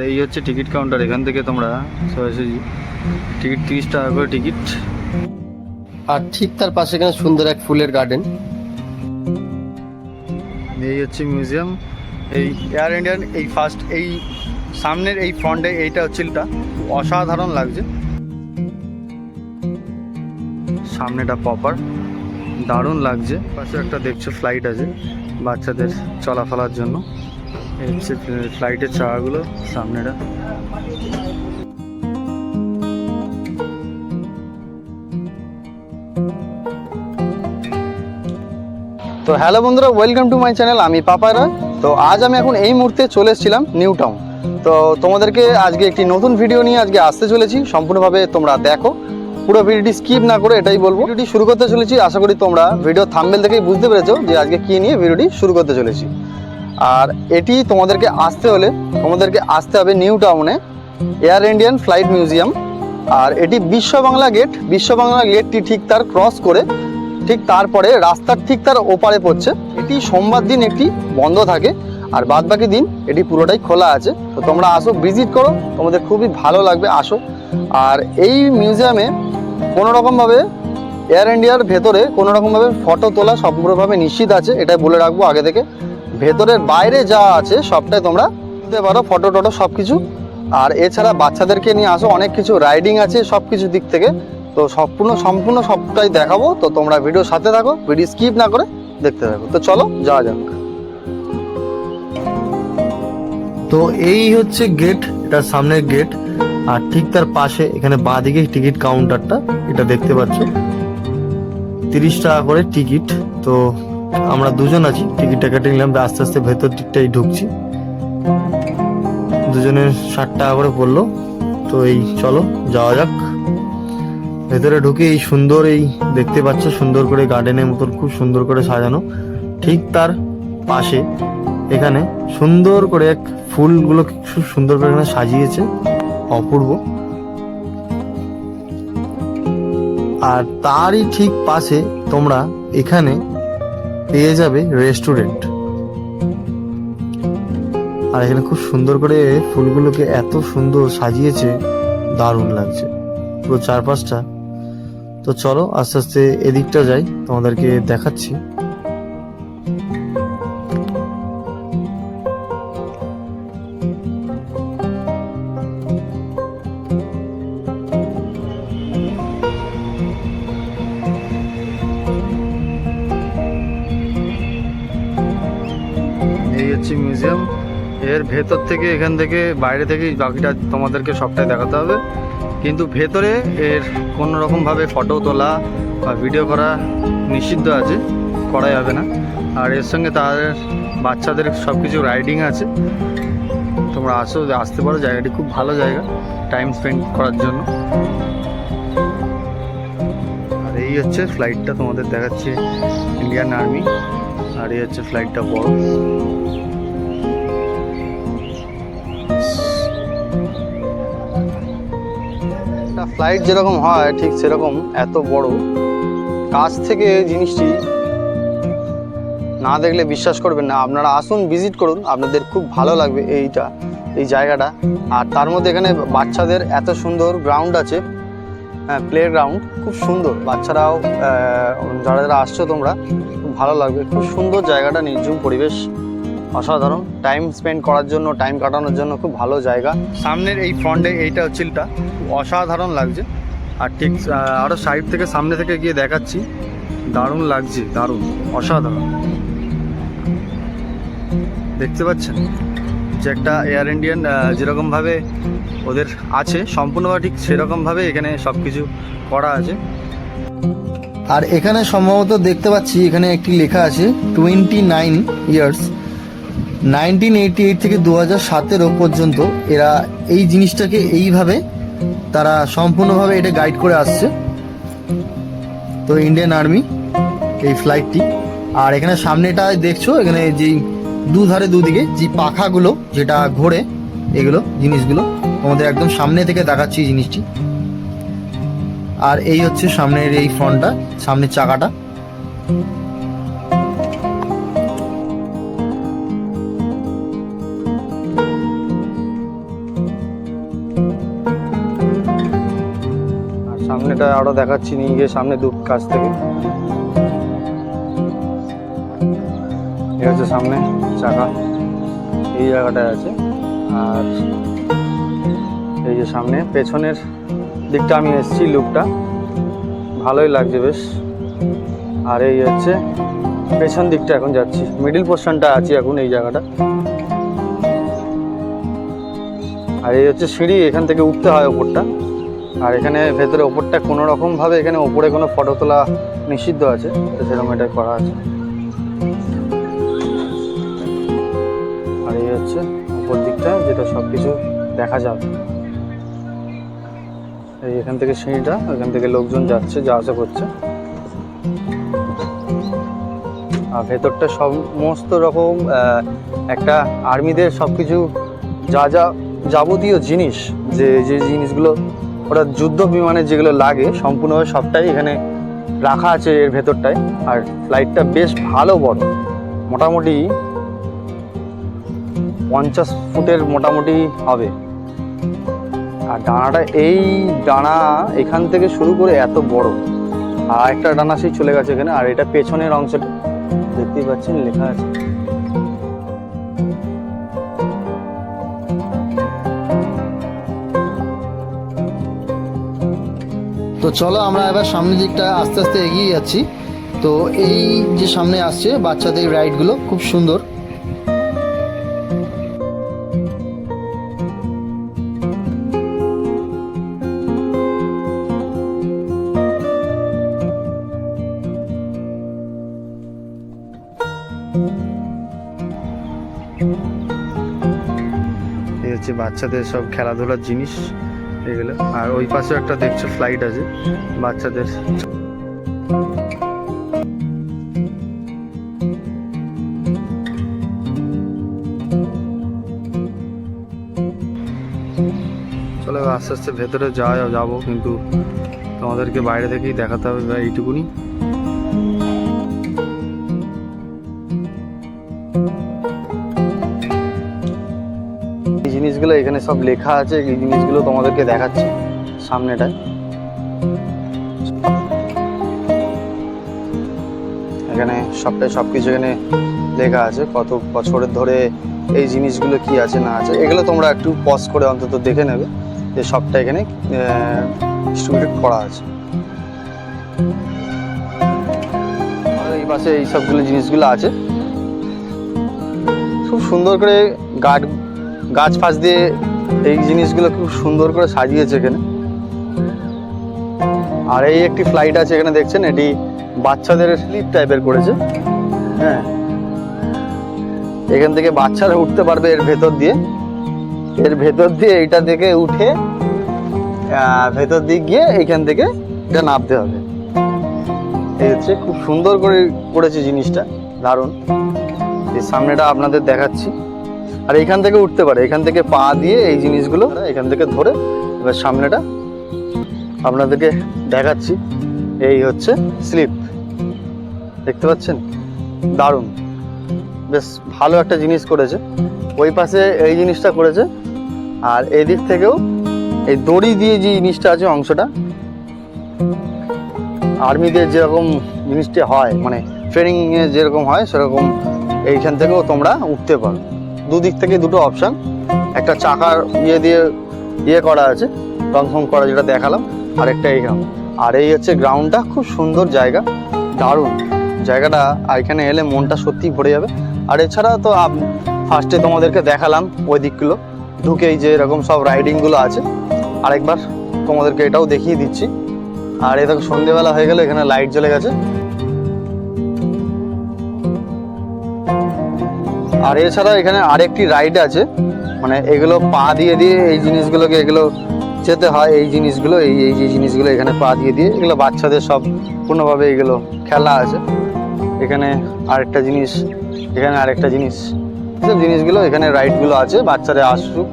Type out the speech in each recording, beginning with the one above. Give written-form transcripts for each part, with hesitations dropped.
এই হচ্ছে ticket counter. এখান থেকে তোমরা সরাসরি টিকিট 30 টাকা করে টিকিট। আর ঠিক তার পাশে এখানে সুন্দর এক ফুলের গার্ডেন। এই হচ্ছে মিউজিয়াম। এই এয়ার ইন্ডিয়ান এই ফার্স্ট এই সামনের এই ফ্রন্টে এইটা হচ্ছে এটা অসাধারণ লাগছে। সামনেটা প্রপার দারুণ লাগছে। পাশে একটা দেখছো ফ্লাইট আছে বাচ্চাদের চলাফেরার জন্য। এই হচ্ছে ফ্লাইটের চাকাগুলো সামনেটা। তো হ্যালো বন্ধুরা, ওয়েলকাম টু মাই চ্যানেল। আমি পাপায়রা। তো আজ আমি এখন এই মুহূর্তে চলে এসেছিলাম নিউ টাউন। তো তোমাদেরকে আজকে একটি নতুন ভিডিও নিয়ে আজকে আসতে চলেছি। সম্পূর্ণভাবে তোমরা দেখো, পুরো ভিডিওটি স্কিপ না করে, এটাই বলবো। ভিডিওটি শুরু করতে চলেছি, আশা করি তোমরা ভিডিও থাম্বনেল থেকেই বুঝতে পেরেছো যে আজকে কী নিয়ে ভিডিওটি শুরু করতে চলেছি। আর এটি তোমাদেরকে আসতে হবে নিউ টাউনে এয়ার ইন্ডিয়ান ফ্লাইট মিউজিয়াম। আর এটি বিশ্ব বাংলা গেটটি ঠিক তার ক্রস করে ঠিক তারপরে রাস্তার ঠিক তার ওপারে পড়ছে। এটি সোমবার দিন একটি বন্ধ থাকে, আর বাদবাকি দিন এটি পুরোটাই খোলা আছে। তো তোমরা আসো, ভিজিট করো, তোমাদের খুবই ভালো লাগবে, আসো। আর এই মিউজিয়ামে কোনোরকমভাবে এয়ার ইন্ডিয়ার ভেতরে কোনোরকমভাবে ফটো তোলা সম্পূর্ণভাবে নিশ্চিত আছে, এটাই বলে রাখবো আগে থেকে। ভেতরের বাইরে যা আছে সবটাই তোমরা দিতে পারো, ফটো টটো সব কিছু। আর এছাড়া বাচ্চাদেরকে নিয়ে আসো, অনেক কিছু রাইডিং আছে সব কিছু দিক থেকে। তো সম্পূর্ণ সবটাই দেখাবো। তো তোমরা ভিডিওর সাথে থাকো, ভিডিও স্কিপ না করে দেখতে থাকো। তো চলো যাওয়া যাক। তো এই হচ্ছে গেট, এটা সামনের গেট। আর ঠিক তার পাশে এখানে বাঁদিকে টিকিট কাউন্টারটা, এটা দেখতে পাচ্ছ 30 টাকা করে টিকিট। তো আমরা দুজন আছি, টিকিটটা কেটে নিলাম, আস্তে আস্তে ভেতর দিকটাই ঢুকছি। দুজনের 60 টাকা করে পড়লো। তো এই চলো যাওয়া যাক। ভেতরে ঢুকে এই সুন্দর, এই দেখতে পাচ্ছ সুন্দর করে গার্ডেনের মতন খুব সুন্দর করে সাজানো। ঠিক তার পাশে এখানে সুন্দর করে এক ফুলগুলো খুব সুন্দর করে এখানে সাজিয়েছে, অপূর্ব। আর তারই ঠিক পাশে তোমরা এখানে পেয়ে যাবে রেস্টুরেন্ট। আর এখানে খুব সুন্দর করে ফুলগুলোকে এত সুন্দর সাজিয়েছে, দারুণ লাগছে পুরো চারপাশটা। তো চলো আস্তে আস্তে এদিকটা যাই, তোমাদেরকে দেখাচ্ছি। এই হচ্ছে মিউজিয়াম। এর ভেতর থেকে, এখান থেকে বাইরে থেকে বাকিটা তোমাদেরকে সবটাই দেখাতে হবে। কিন্তু ভেতরে এর কোনো রকমভাবে ফটো তোলা বা ভিডিও করা নিষিদ্ধ আছে, করা যাবে না। আর এর সঙ্গে তাদের বাচ্চাদের সব কিছু রাইডিং আছে। তোমরা আসতে পারো, জায়গাটি খুব ভালো জায়গা টাইম স্পেন্ড করার জন্য। আর এই হচ্ছে ফ্লাইটটা তোমাদের দেখাচ্ছে, ইন্ডিয়ান আর্মি। আর এই হচ্ছে ফ্লাইটটা বড়। ফ্লাইট যেরকম হয় ঠিক সেরকম এত বড়। কাছ থেকে জিনিসটি না দেখলে বিশ্বাস করবেন না। আপনারা আসুন, ভিজিট করুন, আপনাদের খুব ভালো লাগবে এই জায়গাটা। আর তার মধ্যে এখানে বাচ্চাদের এত সুন্দর গ্রাউন্ড আছে, হ্যাঁ, প্লে গ্রাউন্ড খুব সুন্দর। বাচ্চারাও যারা আসছো তোমরা, খুব ভালো লাগবে। খুব সুন্দর জায়গাটা, নির্জুম পরিবেশ, অসাধারণ। টাইম স্পেন্ড করার জন্য, টাইম কাটানোর জন্য খুব ভালো জায়গা। সামনের এই ফ্রন্টে এইটা হচ্ছে এটা অসাধারণ লাগছে। আর ঠিক আরও সাইড থেকে সামনে থেকে গিয়ে দেখাচ্ছি, দারুণ লাগছে, দারুণ, অসাধারণ। দেখতে পাচ্ছেন যে একটা এয়ার ইন্ডিয়ান যেরকমভাবে ওদের আছে সম্পূর্ণভাবে ঠিক সেরকমভাবে এখানে সব কিছু করা আছে। আর এখানে সম্ভবত দেখতে পাচ্ছি এখানে একটি লেখা আছে 29 ইয়ার্স, 1988 থেকে 2017 পর্যন্ত এরা এই জিনিসটাকে এইভাবে তারা সম্পূর্ণভাবে এটা গাইড করে আসছে। তো ইন্ডিয়ান আর্মি এই ফ্লাইটটি। আর এখানে সামনেটায় দেখছো, এখানে যেই দুদিকে যে পাখাগুলো যেটা ঘোরে, এগুলো জিনিসগুলো তোমাদের একদম সামনে থেকে দেখাচ্ছি এই জিনিসটি। আর এই হচ্ছে সামনের এই ফ্রন্টটা, সামনের চাকাটা। সামনেটা আরো দেখাচ্ছি, নিয়ে গিয়ে সামনে দু কাছ থেকে। এই হচ্ছে সামনে চাকা, এই জায়গাটায় আছে। আর এই যে সামনে পেছনের দিকটা আমি এসেছি, লুকটা ভালোই লাগছে বেশ। আর এই হচ্ছে পেছন দিকটা এখন যাচ্ছি, মিডিল পোর্শনটা আছি এখন এই জায়গাটা। আর এই হচ্ছে সিঁড়ি, এখান থেকে উঠতে হয় ওপরটা। আর এখানে ভেতরে ওপরটা কোনো রকমভাবে এখানে ওপরে কোনো ফটো তোলা নিষিদ্ধ আছে, তো সেরকম এটা করা আছে। আর এই হচ্ছে ওপর দিকটা, যেটা সব কিছু দেখা যাবে। এই এখান থেকে সিঁড়িটা, এখান থেকে লোকজন যাচ্ছে, যা আসা করছে। আর ভেতরটা সমস্ত রকম একটা আর্মিদের সব কিছু যা যা যাবতীয় জিনিস, যে যে জিনিসগুলো ওরা যুদ্ধ বিমানে যেগুলো লাগে, সম্পূর্ণভাবে সবটাই এখানে রাখা আছে এর ভেতরটায়। আর ফ্লাইটটা বেশ ভালো বড়, মোটামুটি 50 ফুটের মোটামুটি হবে। আর ডানাটা, এই ডানা এখান থেকে শুরু করে এত বড়, আর একটা ডানা সেই চলে গেছে এখানে। আর এটা পেছনের অংশটা দেখতেই পাচ্ছেন, লেখা আছে। তো চলো আমরা এবার সামনের দিকটা আস্তে আস্তে এগিয়ে যাচ্ছি। তো এই যে সামনে আসছে বাচ্চাদের রাইডগুলো, খুব সুন্দর। এই হচ্ছে বাচ্চাদের সব খেলাধুলার জিনিস এগুলো। আর ওই পাশে একটা দেখছো ফ্লাইট আছে বাচ্চাদের। চলো আস্তে আস্তে ভেতরে যাবো, কিন্তু তোমাদেরকে বাইরে থেকেই দেখাতে হবে এইটুকুনি। এই জিনিসগুলো এখানে সব লেখা আছে, এই জিনিসগুলো তোমাদেরকে দেখাচ্ছি সামনেটায়। এখানে সবকিছু এখানে লেখা আছে, কত বছরের ধরে এই জিনিসগুলো কি আছে না আছে। এগুলো তোমরা একটু পজ করে অন্তত দেখে নেবে, যে সবটা এখানে ডিস্ট্রিবিউট করা আছে। আর এই পাশে এই সবগুলো জিনিসগুলো আছে, খুব সুন্দর করে গাছ ফাছ দিয়ে এই জিনিসগুলো খুব সুন্দর করে সাজিয়েছে এখানে। আর এই একটি ফ্লাইট আছে এখানে দেখছেন, এটি বাচ্চাদের স্লিপ টাইপের করেছে। হ্যাঁ, এখান থেকে বাচ্চারা উঠতে পারবে এর ভেতর দিয়ে এইটা থেকে উঠে ভেতর দিক গিয়ে এইখান থেকে এটা নামতে হবে। এই হচ্ছে খুব সুন্দর করে করেছে জিনিসটা, দারুণ। এই সামনেটা আপনাদের দেখাচ্ছি। আর এইখান থেকে উঠতে পারে, এখান থেকে পা দিয়ে এই জিনিসগুলো এখান থেকে ধরে এবার সামনেটা আপনাদেরকে দেখাচ্ছি। এই হচ্ছে স্লিপ, দেখতে পাচ্ছেন, দারুণ, বেশ ভালো একটা জিনিস করেছে। ওই পাশে এই জিনিসটা করেছে। আর এই দিক থেকেও এই দড়ি দিয়ে যে জিনিসটা আছে অংশটা, আর্মিদের যেরকম জিনিসটা হয়, মানে ট্রেনিংয়ে যেরকম হয় সেরকম এইখান থেকেও তোমরা উঠতে পারো। দুদিক থেকে দুটো অপশান, একটা চাকার দিয়ে করা আছে, রং করা যেটা দেখালাম, আর একটা এইখানে। আর এই হচ্ছে গ্রাউন্ডটা, খুব সুন্দর জায়গা, দারুণ জায়গাটা। আর এখানে এলে মনটা সত্যিই ভরে যাবে। আর এছাড়া তো ফার্স্টে তোমাদেরকে দেখালাম ওই দিকগুলো, ঢুকেই যে এরকম সব রাইডিংগুলো আছে। আরেকবার তোমাদেরকে এটাও দেখিয়ে দিচ্ছি। আর এই দেখো সন্ধ্যেবেলা হয়ে গেলে এখানে লাইট জ্বলে গেছে। আর এছাড়া এখানে আরেকটি রাইড আছে, মানে এগুলো পা দিয়ে এই জিনিসগুলোকে এগুলো যেতে হয়। এই জিনিসগুলো এই যে জিনিসগুলো এখানে পা দিয়ে এগুলো বাচ্চাদের সব পূর্ণভাবে এগুলো খেলা আছে। এখানে আরেকটা জিনিস, এখানে আরেকটা জিনিস, সব জিনিসগুলো এখানে রাইডগুলো আছে, বাচ্চারা আসুক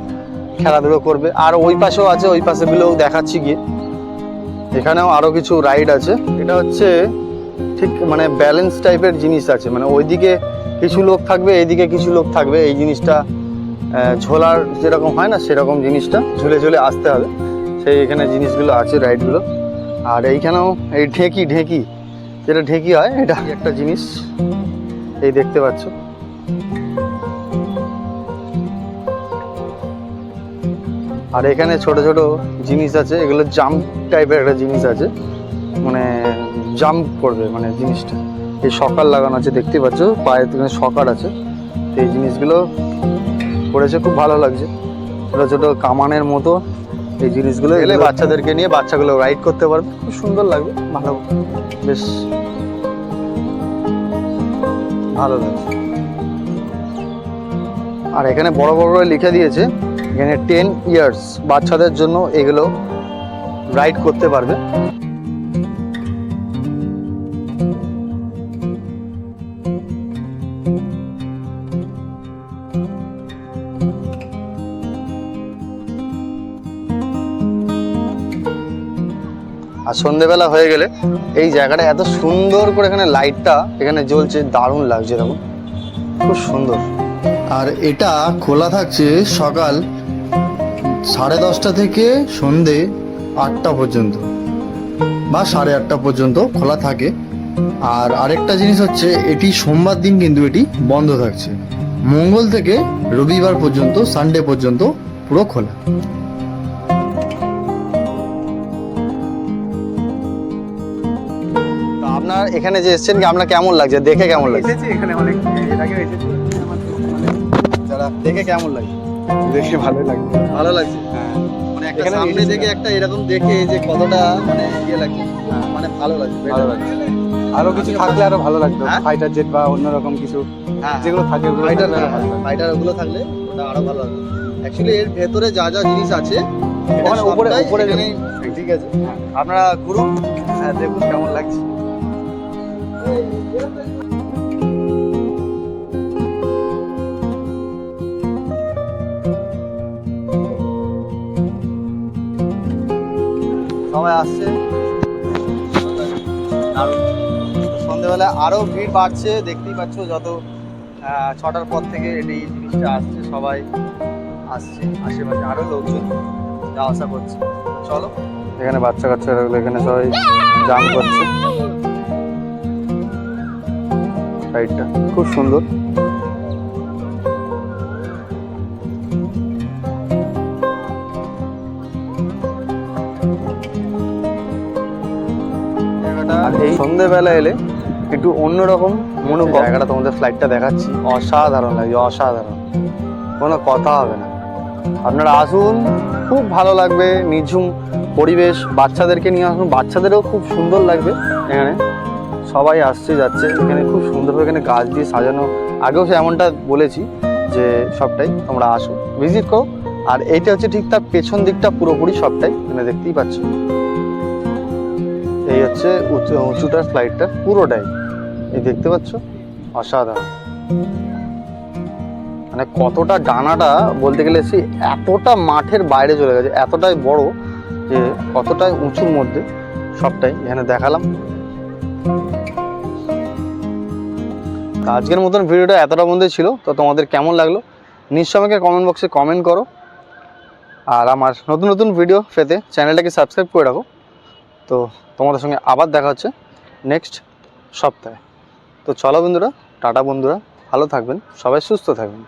খেলাধুলো করবে। আর ওই পাশেও আছে, ওই পাশেগুলোও দেখাচ্ছি গিয়ে। এখানেও আরও কিছু রাইড আছে। এটা হচ্ছে ঠিক মানে ব্যালেন্স টাইপের জিনিস আছে, মানে ওইদিকে কিছু লোক থাকবে, এইদিকে কিছু লোক থাকবে। এই জিনিসটা ঝোলার যেরকম হয় না, সেরকম জিনিসটা ঝুলে ঝুলে আসতে হবে। সেই এখানে জিনিসগুলো আছে, রাইডগুলো। আর এইখানেও এই ঢেঁকি যেটা ঢেঁকি হয়, এটা একটা জিনিস এই দেখতে পাচ্ছ। আর এখানে ছোট ছোট জিনিস আছে, এগুলো জাম্প টাইপের একটা জিনিস আছে, মানে জাম্প করবে মানে জিনিসটা। এই সকার লাগানো আছে দেখতে পাচ্ছ, পায়ে সকার আছে। এই জিনিসগুলো করেছে, খুব ভালো লাগছে। ছোট ছোট কামানের মতো এই জিনিসগুলো এলে বাচ্চাদেরকে নিয়ে বাচ্চাগুলো রাইড করতে পারবে, খুব সুন্দর লাগবে, ভালো, বেশ ভালো লাগছে। আর এখানে বড় বড় করে লিখে দিয়েছে, এখানে 10 ইয়ার্স বাচ্চাদের জন্য এগুলো রাইড করতে পারবে। আর সন্ধেবেলা হয়ে গেলে এই জায়গাটা এত সুন্দর করে এখানে লাইটটা এখানে জ্বলছে, দারুণ লাগছে, এরকম খুব সুন্দর। আর এটা খোলা থাকছে সকাল 10:30 থেকে সন্ধে 8টা পর্যন্ত বা 8:30 পর্যন্ত খোলা থাকে। আর আরেকটা জিনিস হচ্ছে, এটি সোমবার দিন কিন্তু এটি বন্ধ থাকছে। মঙ্গল থেকে রবিবার পর্যন্ত, সানডে পর্যন্ত পুরো খোলা। তো আপনার এখানে যে এসেছেন, কি আপনার কেমন লাগছে, দেখে কেমন লাগছে? এসেছি এখানে অনেক, এর আগেও এসেছি। আমার তো যারা দেখে কেমন লাগছে? দেখে ভালোই লাগছে। ভালো লাগছে। হ্যাঁ, মানে একটা এখানে সামনে এসেছি থেকে না। একটা এরকম দেখে যে কতটা মানে ইয়ে লাগছে, মানে ভালো লাগছে, ভালো লাগছে। আরো কিছু থাকলে আরো ভালো লাগতো, হ্যাঁ? ফাইটার জেট বা অন্যরকম কিছু হ্যাঁ, যেগুলো থাকে ওগুলো ফাইটার, থাকলে আরো ভালো লাগতো। ফাইটার ওগুলো থাকলে ওটা আরো ভালো লাগবে। অ্যাকচুয়ালি এর ভেতরে যা যা জিনিস আছে এটা ওখানে উপরে সবটাই উপরে এখানেই, ঠিক আছে। আপনারা ঘুরুন, হ্যাঁ, দেখুন কেমন লাগছে। সবাই আসছে, দারুণ। সন্ধ্যেবেলা আরো ভিড় বাড়ছে, দেখতেই পাচ্ছ, যত 6টার পর থেকে এই জিনিসটা আসছে, সবাই আসছে, আশেপাশে আরো লোকজন যাওয়া আসা করছে। চলো, এখানে বাচ্চা কাচ্চারা এখানে সবাই জাম্প করছে, সাইডটা খুব সুন্দর। আর এই সন্ধ্যেবেলা এলে একটু অন্যরকম মনে জায়গাটা তোমাদের ফ্লাইটটা দেখাচ্ছি, অসাধারণ লাগছে, অসাধারণ, কোনো কথা হবে না। আপনারা আসুন, খুব ভালো লাগবে, নিঝুম পরিবেশ, বাচ্চাদেরকে নিয়ে আসুন, বাচ্চাদেরও খুব সুন্দর লাগবে। এখানে সবাই আসছে যাচ্ছে, এখানে খুব সুন্দর, এখানে গাছ দিয়ে সাজানো, আগেও সে এমনটা বলেছি যে সবটাই তোমরা আসো, ভিজিট করো। আর এইটা হচ্ছে ঠিক তার পেছন দিকটা পুরোপুরি সবটাই এখানে দেখতেই পাচ্ছ। এই হচ্ছে উঁচুটার ফ্লাইটটা পুরোটাই, এই দেখতে পাচ্ছ, অসাধারণ। মানে কতটা ডানাটা বলতে গেলে সে এতটা মাঠের বাইরে চলে গেছে, এতটাই বড় যে কতটাই উঁচুর মধ্যে, সবটাই এখানে দেখালাম। তো আজকের মতন ভিডিওটা এতটা বন্ধু ছিল, তো তোমাদের কেমন লাগলো নিশ্চয়ই আমাকে কমেন্ট বক্সে কমেন্ট করো। আর আমার নতুন নতুন ভিডিও পেতে চ্যানেলটাকে সাবস্ক্রাইব করে রাখো। তো তোমাদের সঙ্গে আবার দেখা হচ্ছে নেক্সট সপ্তাহে। তো চলো বন্ধুরা, টাটা বন্ধুরা, ভালো থাকবেন, সবাই সুস্থ থাকবেন।